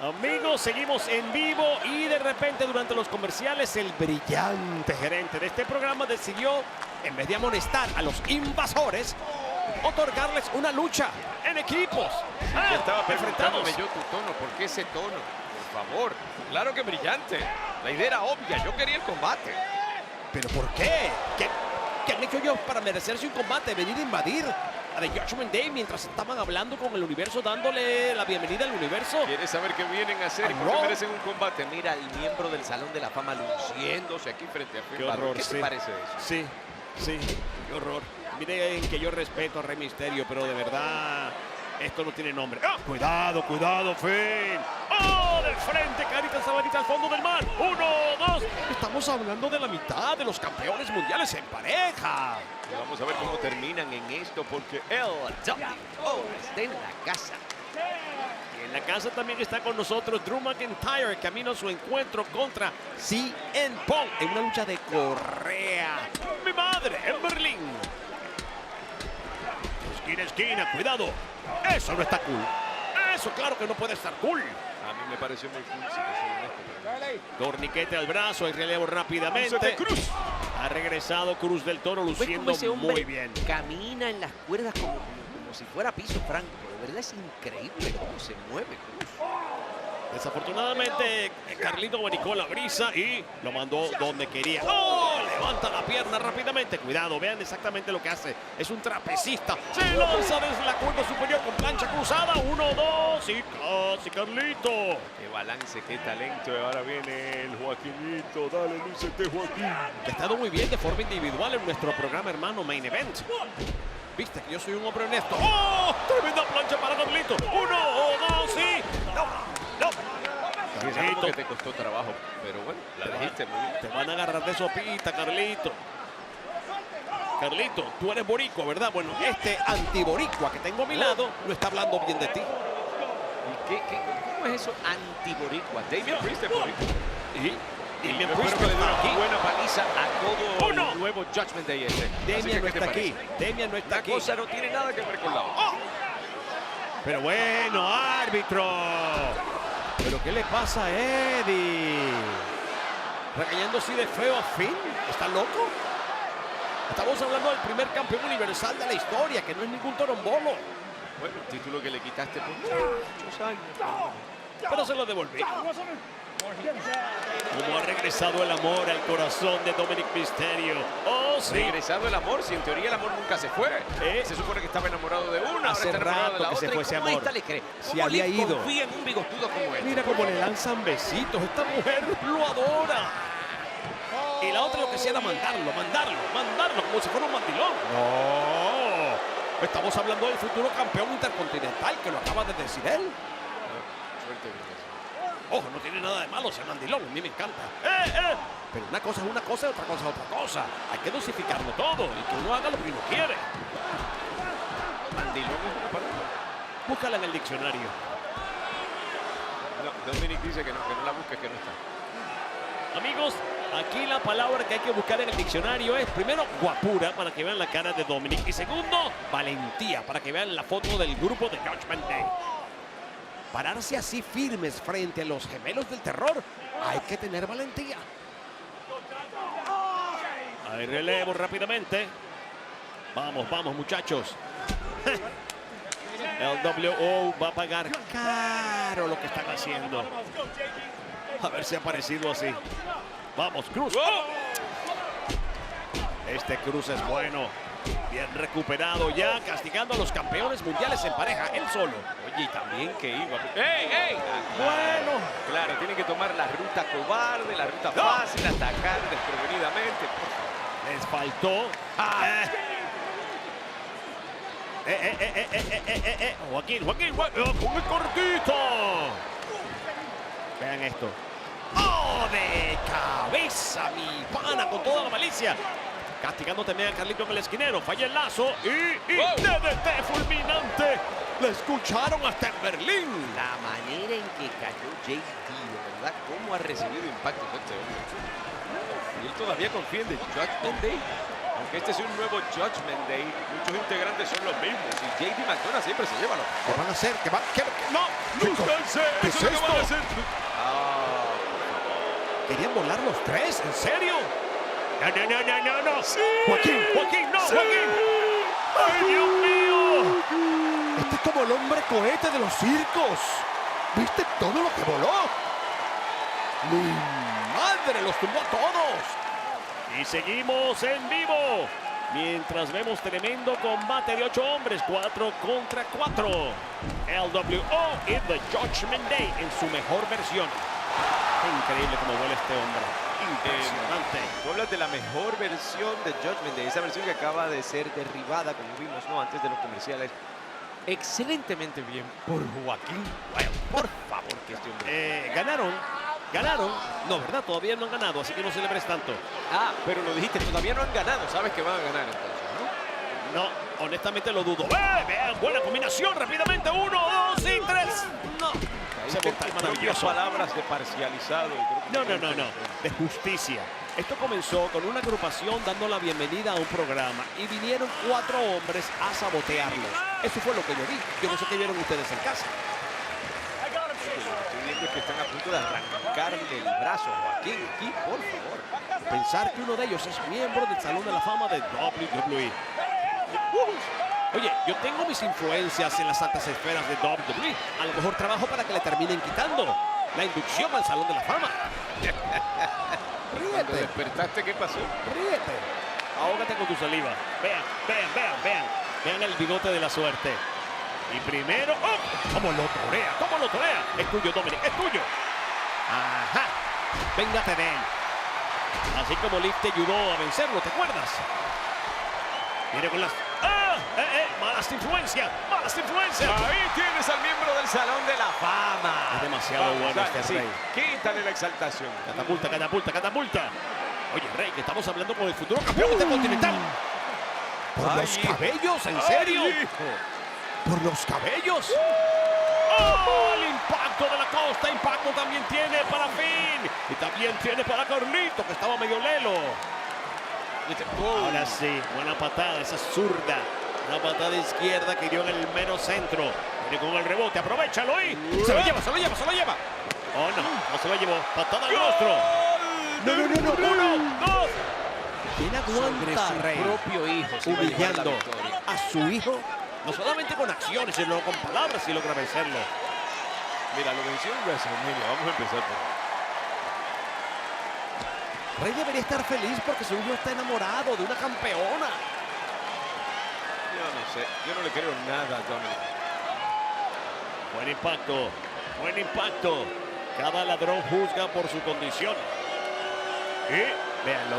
Amigos, seguimos en vivo y de repente durante los comerciales el brillante gerente de este programa decidió, en vez de amonestar a los invasores, otorgarles una lucha en equipos. Yo estaba enfrentados. preguntándome yo tu tono, ¿por qué ese tono? Por favor, claro que brillante. La idea era obvia, yo quería el combate. ¿Pero por qué? ¿Qué han hecho ellos para merecerse un combate? Venir a invadir a The Judgment Day mientras estaban hablando con el universo, dándole la bienvenida al universo. ¿Quieres saber qué vienen a hacer y por qué merecen un combate? Mira al miembro del Salón de la Fama luciéndose aquí frente a Finn Qué Balor. horror, ¿Qué sí. te parece eso? Sí, sí, qué horror. Miren que yo respeto a Rey Mysterio, pero de verdad, esto no tiene nombre. ¡Ah! Cuidado, cuidado, Finn. ¡Oh! Del frente, Carita Sabanita al fondo del mar. 1, 2. Estamos hablando de la mitad de los campeones mundiales en pareja. Y vamos a ver cómo terminan en esto, porque el WO está en la casa. Y en la casa también está con nosotros Drew McIntyre, camino a su encuentro contra CM Punk en una lucha de correa. ¡Mi madre! En Berlín. Esquina, esquina, cuidado. Eso no está cool. Eso claro que no puede estar cool. A mí me pareció muy cool, si te soy honesto. Torniquete al brazo, hay relevo rápidamente. Cruz. Ha regresado Cruz del Toro ¿Ves luciendo cómo ese hombre muy bien. camina en las cuerdas como si fuera piso franco? De verdad es increíble cómo se mueve Cruz. Desafortunadamente, Carlito manicó la brisa y lo mandó donde quería. ¡Oh! Levanta la pierna rápidamente. Cuidado, vean exactamente lo que hace. Es un trapecista. Se lanza desde la cuerda superior con plancha cruzada. 1, 2 y casi Carlito. Qué balance, qué talento. Y ahora viene el Joaquinito. Dale, lúcete, Joaquín. Ha estado muy bien de forma individual en nuestro programa hermano Main Event. Viste que yo soy un hombre honesto. ¡Oh! Tremenda plancha para Carlito. 1, 2 y... ¡No! Carlito, que te costó trabajo, pero bueno, la dijiste muy bien. Te van a agarrar de sopita, Carlito. Carlito, tú eres boricua, ¿verdad? Bueno, este antiboricua que tengo a mi lado no está hablando bien de ti. ¿Y cómo es eso antiboricua? Damian Priest es boricua. Y Y Damian yo Priest espero que le dé está una aquí. buena paliza a todo ¡Uno! el nuevo Judgment Day ese. Así que, Damian no ¿qué te está parece? aquí. Damian no está La aquí. cosa no tiene nada que ver con la otra. Pero bueno, árbitro. ¿Pero qué le pasa a Eddie? ¿Regañando así de feo a Finn? ¿Está loco? Estamos hablando del primer campeón universal de la historia, que no es ningún torombolo. Bueno, el título que le quitaste por muchos años. Pero se lo devolví. Como ha regresado el amor al corazón de Dominic Mysterio. ¡Oh, sí! Regresado el amor, si en teoría el amor nunca se fue. Se supone que estaba enamorado de una, Hace ahora está enamorado de la rato que se otra. fue ¿Y ese cómo amor. esta le cree? Se ¿Cómo había Liv ido. confía en un bigotudo como él? Mira cómo le lanzan besitos. Esta mujer lo adora. Y la otra lo que hacía era mandarlo, como si fuera un mandilón. No. Estamos hablando del futuro campeón intercontinental, que lo acaba de decir él. Suerte, Villas. Ojo, no tiene nada de malo ser mandilón, a mí me encanta. Pero una cosa es una cosa y otra cosa es otra cosa. Hay que dosificarlo todo y que uno haga lo que uno quiere. Mandilón es una palabra. Búscala en el diccionario. No, Dominic dice que no la busques, que no está. Amigos, aquí la palabra que hay que buscar en el diccionario es, primero, guapura, para que vean la cara de Dominic. Y segundo, valentía, para que vean la foto del grupo de Judgment Day. Pararse así firmes frente a los gemelos del terror, hay que tener valentía. Hay relevo rápidamente. Vamos, vamos, muchachos. El WO va a pagar caro lo que están haciendo. A ver si ha parecido así. Vamos, Cruz. ¡Oh! Este Cruz es bueno. Bien recuperado ya, castigando a los campeones mundiales en pareja, él solo. Oye, y también que iba. ¡Ey! Bueno. Claro, tiene que tomar la ruta cobarde, la ruta fácil, atacar desprevenidamente. Les faltó. Joaquín, con el cortito. Vean esto. ¡Oh, de cabeza, mi pana, con toda la malicia! Castigando también a Carlito en el esquinero. Falla el lazo y DDT fulminante. ¡Le escucharon hasta en Berlín! La manera en que cayó JD, de verdad, cómo ha recibido impacto este hombre. Y él todavía confía en The Judgment Day. Aunque este es un nuevo Judgment Day, muchos integrantes son los mismos. Y JD McDonald siempre se lleva los... ¿Qué van a hacer? ¿Qué van? ¿Qué? ¡No! ¡Nunca el ¿Qué es esto? Ah, ¿Querían volar los tres? ¿En serio? No, no, no, no, no, no. Sí. Joaquín, no, Sí. Joaquín. ¡Ay, Dios mío! Este es como el hombre cohete de los circos. ¿Viste todo lo que voló? ¡Mi madre! ¡Los tumbó a todos! Y seguimos en vivo. Mientras vemos tremendo combate de 8 hombres, 4 contra 4. LWO y The Judgment Day en su mejor versión. Increíble cómo vuela este hombre. Impresionante. tú hablas de la mejor versión de Judgment Day, esa versión que acaba de ser derribada, como vimos, ¿no? Antes de los comerciales. Excelentemente bien por Joaquín. Bueno, por favor, que este hombre. Ganaron. No, ¿verdad? Todavía no han ganado, así que no celebres tanto. Ah, pero lo dijiste, todavía no han ganado. Sabes que van a ganar entonces, ¿no? No, honestamente lo dudo. Vean, buena combinación, rápidamente. 1, 2 y 3. No. Ahí Se con monta tus maravilloso. propias palabras de parcializado. y creo que No. De justicia. Esto comenzó con una agrupación dando la bienvenida a un programa y vinieron 4 hombres a sabotearlo. Eso fue lo que yo vi. Yo no sé qué vieron ustedes en casa. Lo que estoy viendo es que están a punto de arrancarle el brazo a Joaquín. Aquí, por favor. Pensar que uno de ellos es miembro del Salón de la Fama de WWE. Oye, yo tengo mis influencias en las altas esferas de WWE. A lo mejor trabajo para que le terminen quitando la inducción al Salón de la Fama. Cuando Ríete, despertaste, ¿qué pasó? ríete. Ahógate con tu saliva. Vean. Vean el bigote de la suerte. Y primero, ¡oh! ¿Cómo lo torea? Es tuyo, Dominic, es tuyo. Ajá. Véngate de él. Así como Liv te ayudó a vencerlo, ¿te acuerdas? Mire con las... malas influencias. Ahí tienes al miembro del Salón de la Fama. Es demasiado Vamos, bueno dale, este sí. rey. Quítale la exaltación. Catapulta. Oye, Rey, que estamos hablando con el futuro campeón intercontinental. ¿Por los hijo. cabellos? ¿En serio? Ay, hijo. ¿Por los cabellos? ¡Oh! El impacto de la costa. Impacto también tiene para Finn. Y también tiene para Carlito, que estaba medio lelo. Ahora sí, buena patada, esa zurda. Una patada izquierda que dio en el mero centro. Viene con el rebote, aprovechalo ahí. Se lo lleva. Oh, no se lo llevó. Patada al rostro. No. 1, 2. ¿Quién aguanta, Sobre su Rey? propio hijo. se va a llevar la Humillando victoria. a su hijo. No solamente con acciones, sino con palabras y logra vencerlo. Mira, lo venció en WrestleMania. Vamos a empezar por ahí. Rey debería estar feliz porque su hijo está enamorado de una campeona. Yo no sé. Yo no le creo nada a Dominic. Buen impacto. Cada ladrón juzga por su condición. Y véanlo.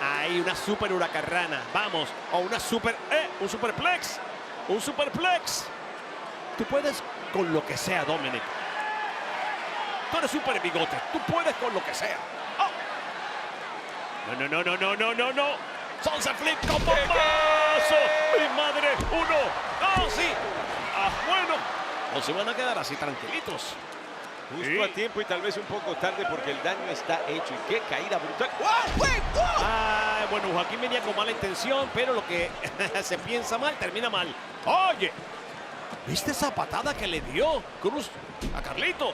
Ahí una super huracarrana. Vamos. O un superplex. Tú puedes con lo que sea, Dominic. Tú eres super bigote. Tú puedes con lo que sea. Oh. No. Salsa flip con bombazo. Mi madre. 1, 2, sí. Bueno. No se van a quedar así tranquilitos. Justo a tiempo y tal vez un poco tarde porque el daño está hecho. Y qué caída brutal. Bueno, Joaquín venía con mala intención, pero lo que se piensa mal, termina mal. Oye, ¿viste esa patada que le dio Cruz a Carlito?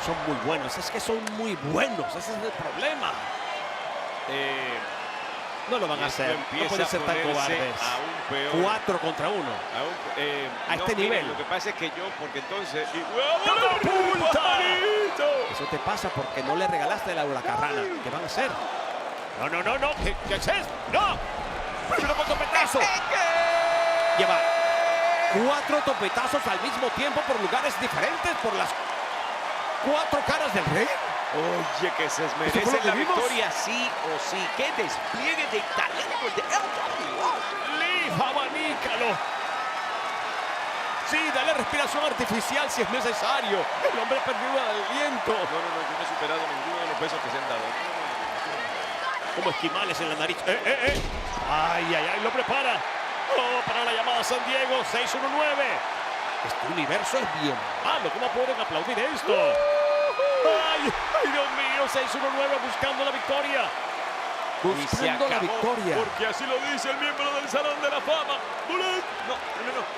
Son muy buenos, es que son muy buenos, ese es el problema. No lo van a hacer, no pueden ser tan cobardes. Aún peor. 4 contra 1. A este nivel. Lo que pasa es que yo, porque entonces... ¡Catapulta! Eso te pasa porque no le regalaste la huracarrana. ¿Qué van a hacer? No. ¿Qué es eso? ¡No! ¡Primero con topetazo! Lleva 4 topetazos al mismo tiempo por lugares diferentes, por las 4 caras del rey. Oye, que se ¿Eso fue lo merece que la vimos? victoria sí o sí. ¡Qué despliegue de talento de LWO! Liv, abanícalo. Sí, dale respiración artificial si es necesario. El hombre ha perdido el aliento. No, yo no he superado ninguno de los pesos que se han dado. Como esquimales en la nariz. Ay, lo prepara. Para la llamada San Diego, 619. Este universo es bien malo. ¿Cómo pueden aplaudir esto? Ay, Dios mío, 619 buscando la victoria. buscando la victoria. Porque así lo dice el miembro del Salón de la Fama. No.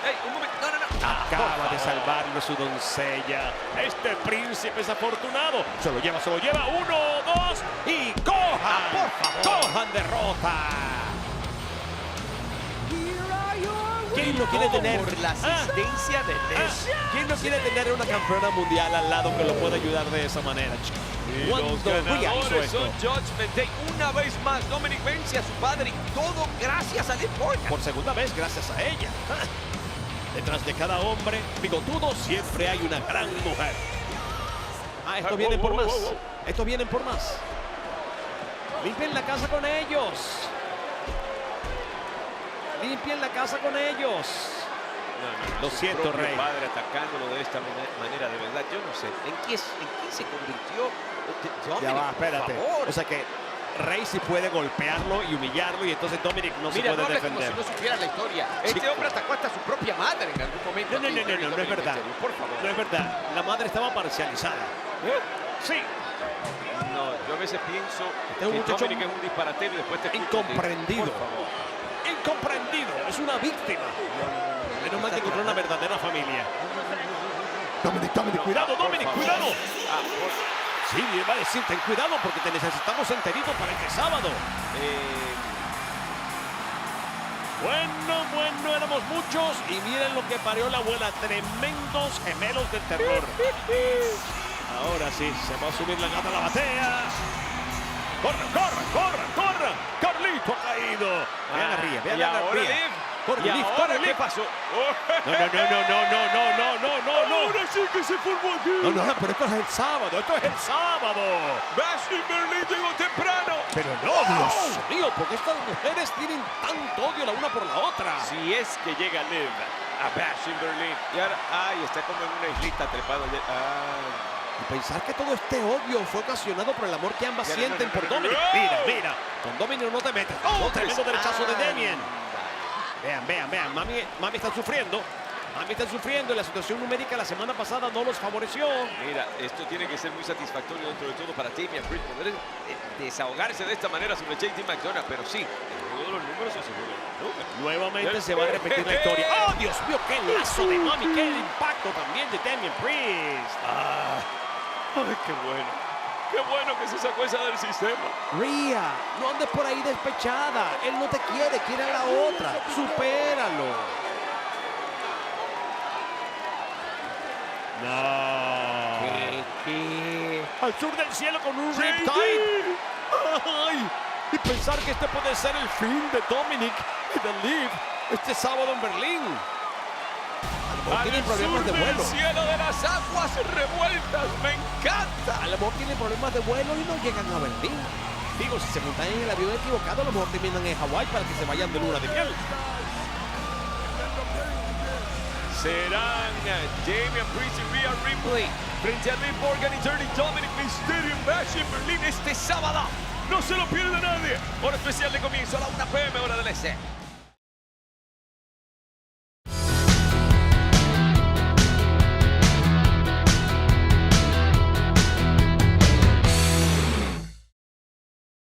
Ey, un momento. No. Acaba de salvarlo su doncella. Este príncipe es afortunado. Se lo lleva. 1, 2 y Kohan. Por favor. Kohan derrota. ¿Quién no quiere tener Por la asistencia de Liv? ¿Quién no quiere tener una campeona mundial al lado que lo pueda ayudar de esa manera, chico? Y Cuando los Rhea hizo ganadores esto, son Judgment Day. Una vez más, Dominic vence a su padre y todo gracias a Liv Morgan. por segunda vez gracias a ella. Detrás de cada hombre bigotudo siempre hay una gran mujer. Estos vienen por más. Estos vienen por más. Limpien la casa con ellos. Limpien la casa con ellos. No, Lo su siento, propio Rey. padre atacándolo de esta manera, de verdad, yo no sé. ¿En quién se convirtió Dominic? Ya va, espérate. Por favor. O sea que Rey sí puede golpearlo y humillarlo y entonces Dominic no Mira, se no puede hable como defender. si no supiera la historia. Este Chico. hombre atacó hasta su propia madre en algún momento. No es Dominic verdad. Mysterio, por favor. No es verdad. La madre estaba parcializada. Sí. No, yo a veces pienso Es un que muchacho Dominic es un disparatero y después te escucho incomprendido. decir, por favor. Incomprendido. Es una víctima. Menos mal que encontró una verdadera familia. Dominic, cuidado, Dominic, cuidado. Sí, va a decir, ten cuidado porque te necesitamos enterito para este sábado. Bueno, éramos muchos y miren lo que parió la abuela. Tremendos gemelos del terror. Ahora sí, se va a subir la gata a la batea. ¡Corre! ¡Carlito ha caído! Vean a Rhea, vean y a ahora Rhea. Liv. Corre, ¿Y Liv, ahora corre, qué Liv. pasó? No. Ahora sí que se formó aquí. No, pero esto es el sábado. Bash in Berlin llegó temprano. Pero no, Dios mío, porque estas mujeres tienen tanto odio la una por la otra. Si es que llega Liv a Bash in Berlin. Y ahora, está como en una islita trepado. Y pensar que todo este odio fue ocasionado por el amor que ambas Ya, sienten no. por Dominic. Mira, con Dominic no te metes. Tremendo derechazo de Damien. Vean, mami está sufriendo. Y la situación numérica la semana pasada no los favoreció. Mira, esto tiene que ser muy satisfactorio dentro de todo para Damian Priest poder desahogarse de esta manera sobre JT McDonagh, pero sí, el juego de los números es el juego de los números. Nuevamente se va a repetir la historia. ¡Oh, Dios mío! ¡Qué lazo de mami! ¡Qué impacto también de Damian Priest! Ay, qué bueno. Qué bueno que se sacó esa del sistema. Rhea, no andes por ahí despechada. Él no te quiere a la otra. Supéralo. No. ¿Qué? Al sur del cielo con un riptide. ¡Ay! Y pensar que este puede ser el fin de Dominic y de Liv este sábado en Berlín. Tienen problemas de vuelo. Cielo de las aguas revueltas, me encanta. A lo mejor tienen problemas de vuelo y no llegan a Berlín. Digo, si se montan en el avión equivocado, a lo mejor terminan en Hawái para que se vayan de luna de miel. Serán Damian Priest y Rhea Ripley frente a Liv Morgan y Dirty Dominic Mysterio en Bash in Berlin este sábado. No se lo pierde nadie. Hora especial de comienzo a la 1 p.m. hora del este.